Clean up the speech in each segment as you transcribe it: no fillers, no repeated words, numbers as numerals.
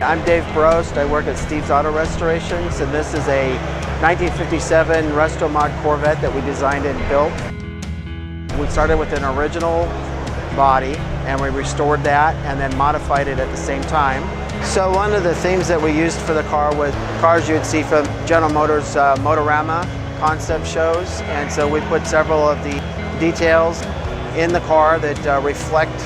I'm Dave Brost. I work at Steve's Auto Restorations, and this is a 1957 Resto Mod Corvette that we designed and built. We started with an original body and we restored that and then modified it at the same time. So one of the themes that we used for the car was cars you would see from General Motors Motorama concept shows, and so we put several of the details in the car that reflect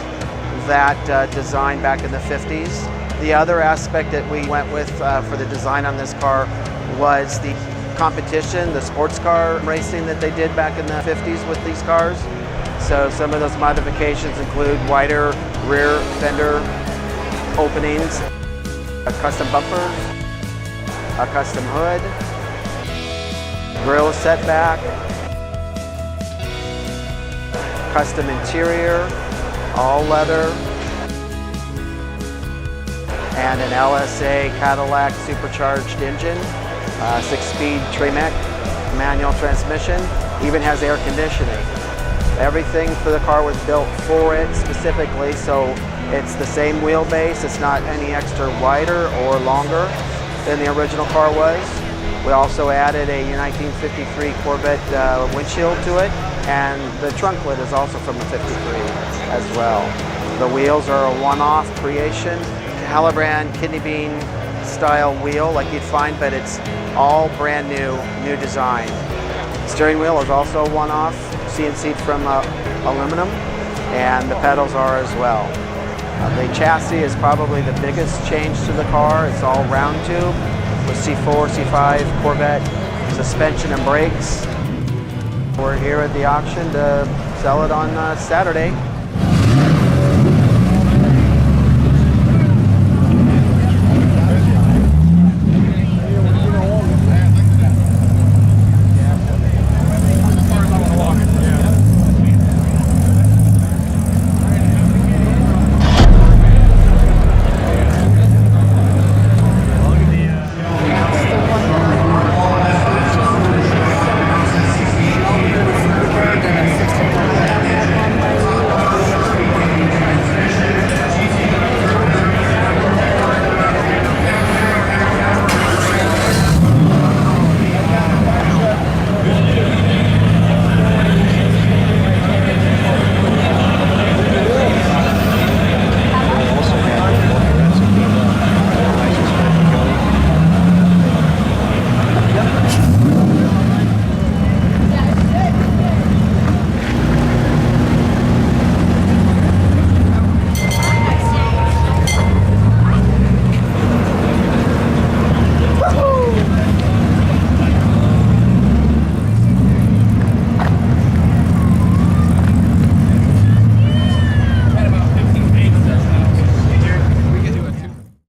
that design back in the 50s. The other aspect that we went with for the design on this car was the competition, the sports car racing that they did back in the 50s with these cars. So some of those modifications include wider rear fender openings, a custom bumper, a custom hood, grille setback, custom interior, all leather, and an LSA Cadillac supercharged engine, 6-speed Tremec manual transmission, even has air conditioning. Everything for the car was built for it specifically, so it's the same wheelbase. It's not any extra wider or longer than the original car was. We also added a 1953 Corvette windshield to it, and the trunk lid is also from the 53 as well. The wheels are a one-off creation. Halibran kidney bean style wheel like you'd find, but it's all brand new design. Steering wheel is also a one-off, CNC'd from aluminum, and the pedals are as well. The chassis is probably the biggest change to the car. It's all round tube with C4, C5 Corvette suspension and brakes. We're here at the auction to sell it on Saturday.